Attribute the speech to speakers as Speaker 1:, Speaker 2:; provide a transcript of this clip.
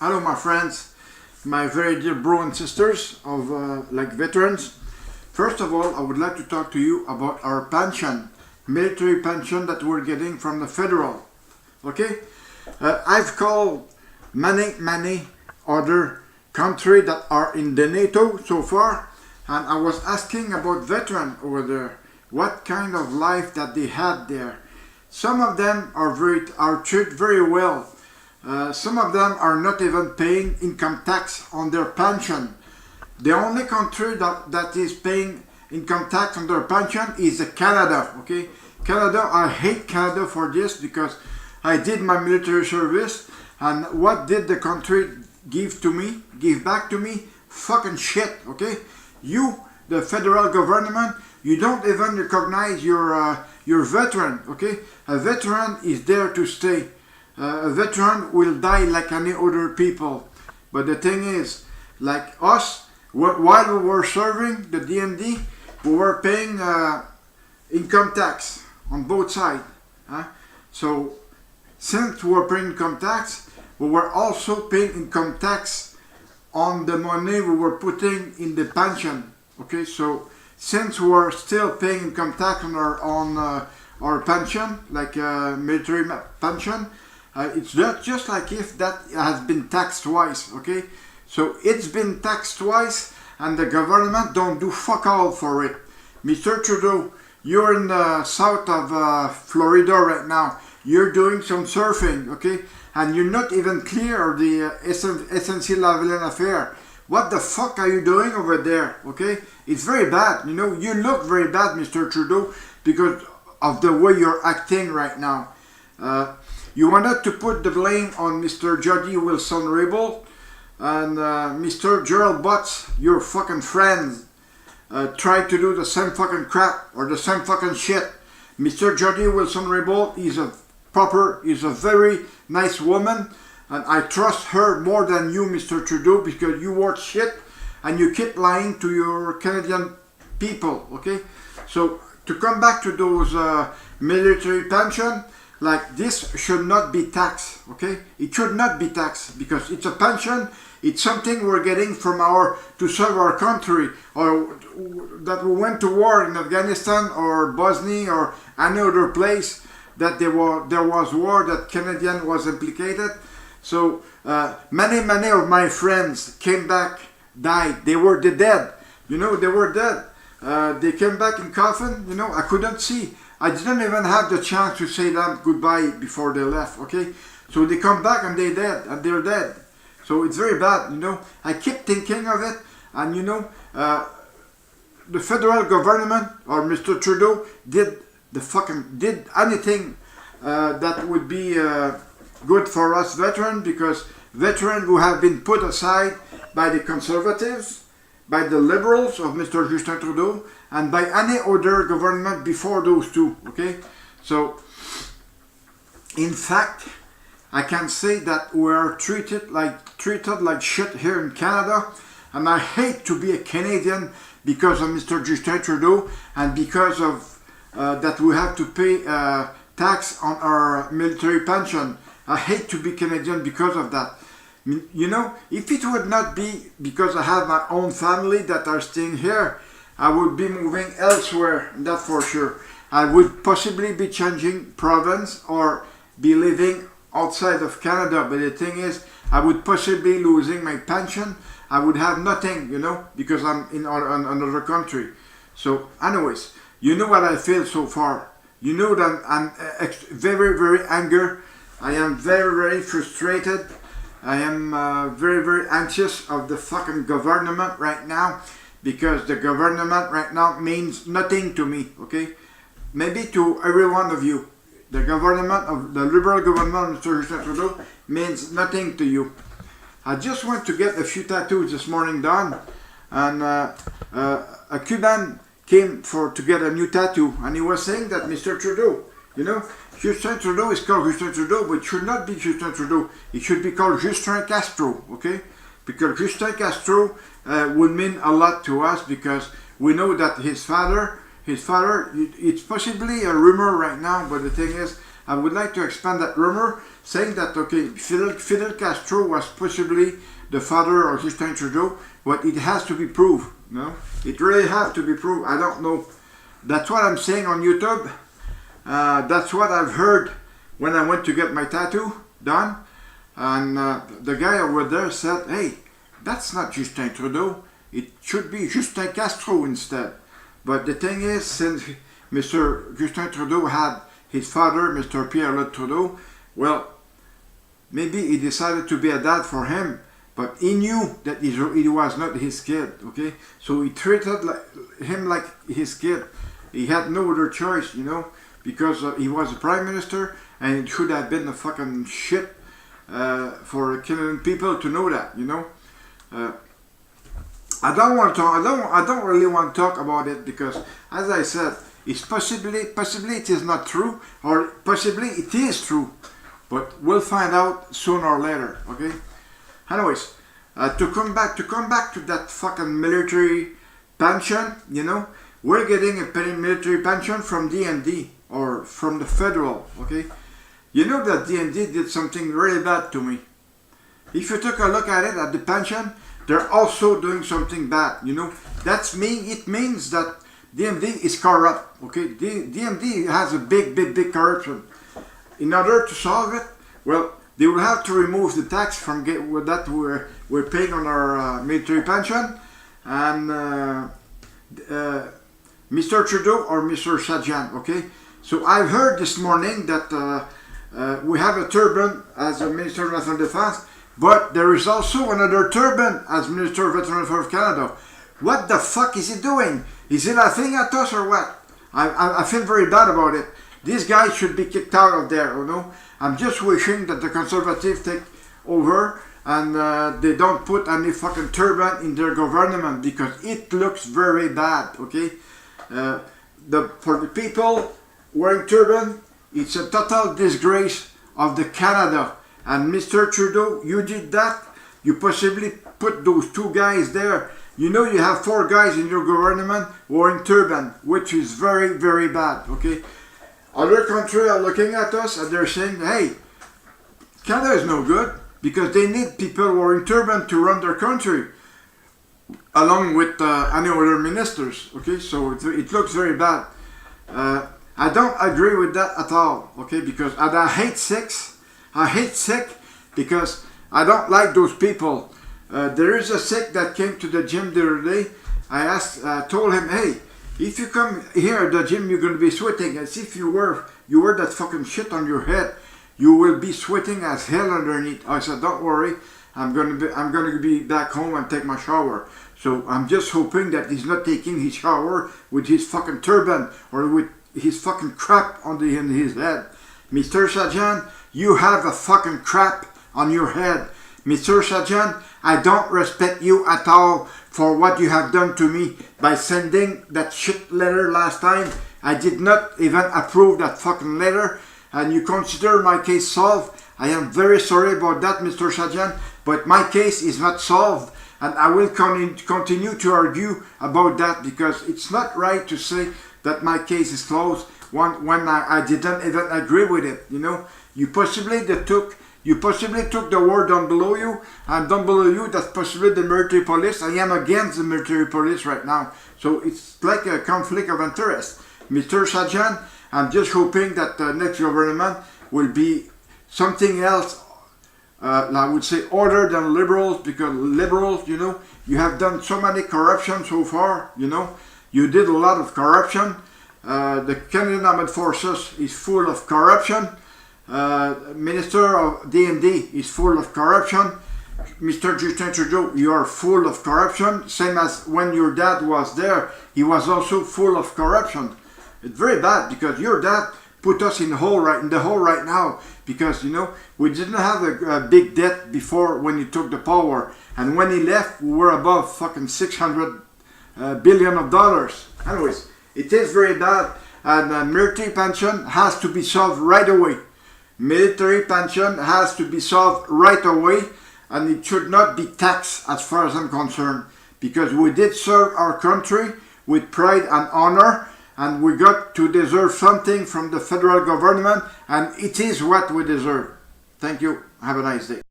Speaker 1: Hello, my friends, my very dear bro and sisters of like veterans. First of all, I would like to talk to you about our pension, military pension that we're getting from the federal. Okay, I've called many other countries that are in the NATO so far, and I was asking about veteran over there, what kind of life that they had there. Some of them are treated very well. Some of them are not even paying income tax on their pension. The only country that is paying income tax on their pension is Canada. Okay, Canada. I hate Canada for this because I did my military service, and what did the country give to me? Give back to me? Fucking shit. Okay, you, the federal government, you don't even recognize your veteran. Okay, a veteran is there to stay. A veteran will die like any other people. But the thing is, like us, while we were serving the DND, we were paying income tax on both sides. So, since we were paying income tax, we were also paying income tax on the money we were putting in the pension. Okay, so since we were still paying income tax on our pension, like military pension, it's not just like if that has been taxed twice, okay? So it's been taxed twice and the government don't do fuck all for it. Mr. Trudeau, you're in the south of Florida right now. You're doing some surfing, okay? And you're not even clear of the SNC-Lavalin affair. What the fuck are you doing over there, okay? It's very bad, you know? You look very bad, Mr. Trudeau, because of the way you're acting right now. You wanted to put the blame on Mr. Jody Wilson-Raybould and Mr. Gerald Butts, your fucking friends, tried to do the same fucking crap or the same fucking shit. Mr. Jody Wilson-Raybould is a very nice woman, and I trust her more than you, Mr. Trudeau, because you work shit and you keep lying to your Canadian people, okay? So to come back to those military pension, like this should not be taxed, okay? It should not be taxed because it's a pension. It's something we're getting from to serve our country, or that we went to war in Afghanistan or Bosnia or any other place that there was war that Canadian was implicated. So many of my friends came back, died. They were dead. You know, they were dead. They came back in coffin. You know, I couldn't see. I didn't even have the chance to say them goodbye before they left, okay? So they come back and they're dead. So it's very bad, you know? I keep thinking of it, and you know, the federal government or Mr. Trudeau did anything that would be good for us veterans, because veterans who have been put aside by the Conservatives, by the Liberals of Mr. Justin Trudeau, and by any other government before those two, okay? So, in fact, I can say that we are treated like shit here in Canada, and I hate to be a Canadian because of Mr. Justin Trudeau and because of that we have to pay tax on our military pension. I hate to be Canadian because of that. You know, if it would not be because I have my own family that are staying here, I would be moving elsewhere, that for sure. I would possibly be changing province or be living outside of Canada, but the thing is, I would possibly losing my pension. I would have nothing, you know, because I'm in another country. So anyways, you know what I feel so far. You know that I'm very angry. I am very frustrated. I am very anxious of the fucking government right now, because the government right now means nothing to me, okay? Maybe to every one of you. The government of the Liberal government of Mr. Justin Trudeau means nothing to you. I just went to get a few tattoos this morning done, and a Cuban came to get a new tattoo, and he was saying that Mr. Trudeau, you know, Justin Trudeau is called Justin Trudeau, but it should not be Justin Trudeau. It should be called Justin Castro, okay? Because Justin Castro would mean a lot to us, because we know that his father, it's possibly a rumor right now, but the thing is, I would like to expand that rumor, saying that, okay, Fidel Castro was possibly the father of Justin Trudeau, but it has to be proved, you know? It really has to be proved. I don't know. That's what I'm saying on YouTube. That's what I've heard when I went to get my tattoo done. And the guy over there said, hey, that's not Justin Trudeau. It should be Justin Castro instead. But the thing is, since Mr. Justin Trudeau had his father, Mr. Pierre-Luc Trudeau, well, maybe he decided to be a dad for him, but he knew that he was not his kid, okay? So he treated him like his kid. He had no other choice, you know, because he was a prime minister, and it should have been a fucking shit for Canadian people to know that, you know. I don't really want to talk about it because, as I said, it's possibly it is not true, or possibly it is true, but we'll find out sooner or later. Okay. Anyways, to come back to that fucking military pension, you know, we're getting a military pension from DND or from the federal. Okay. You know that DND did something really bad to me. If you took a look at it, at the pension, they're also doing something bad, you know. It means that DMD is corrupt, okay. DMD has a big corruption. In order to solve it, well, they will have to remove the tax from that we're paying on our military pension, and Mr. Trudeau or Mr. Sajjan, okay. So I've heard this morning that we have a turban as a Minister of National Defense, but there is also another turban as Minister of Veteran Affairs of Canada. What the fuck is he doing? Is he laughing at us or what? I feel very bad about it. This guy should be kicked out of there, you know. I'm just wishing that the Conservatives take over and they don't put any fucking turban in their government, because it looks very bad, okay? For the people wearing turban, it's a total disgrace of the Canada. And Mr. Trudeau, you did that. You possibly put those two guys there. You know you have 4 guys in your government wearing turban, which is very bad, okay? Other countries are looking at us and they're saying, hey, Canada is no good because they need people wearing turban to run their country, along with any other ministers, okay? So it looks very bad. I don't agree with that at all, okay? Because I hate Sikh because I don't like those people. There is a Sikh that came to the gym the other day. I told him, hey, if you come here at the gym, you're going to be sweating as if you wear that fucking shit on your head. You will be sweating as hell underneath. I said, don't worry, I'm going to be back home and take my shower. So I'm just hoping that he's not taking his shower with his fucking turban or with his fucking crap in his head. Mr. Sajjan, you have a fucking crap on your head. Mr. Sajjan, I don't respect you at all for what you have done to me by sending that shit letter last time. I did not even approve that fucking letter, and you consider my case solved. I am very sorry about that, Mr. Sajjan, but my case is not solved, and I will continue to argue about that, because it's not right to say that my case is closed when I didn't even agree with it, you know. You possibly took the word down below you, and down below you, that's possibly the military police. I am against the military police right now. So it's like a conflict of interest. Mr. Sajjan, I'm just hoping that the next government will be something else, I would say, other than liberals, because liberals, you know, you have done so many corruption so far, you know. You did a lot of corruption. The Canadian Armed Forces is full of corruption. Minister of DND is full of corruption. Mr. Justin Trudeau, you are full of corruption. Same as when your dad was there, he was also full of corruption. It's very bad, because your dad put us in the hole right now, because, you know, we didn't have a big debt before when he took the power, and when he left we were above fucking $600 billion. Anyways, it is very bad, and military pension has to be solved right away. Military pension has to be solved right away, and it should not be taxed as far as I'm concerned, because we did serve our country with pride and honor, and we got to deserve something from the federal government, and it is what we deserve. Thank you. Have a nice day.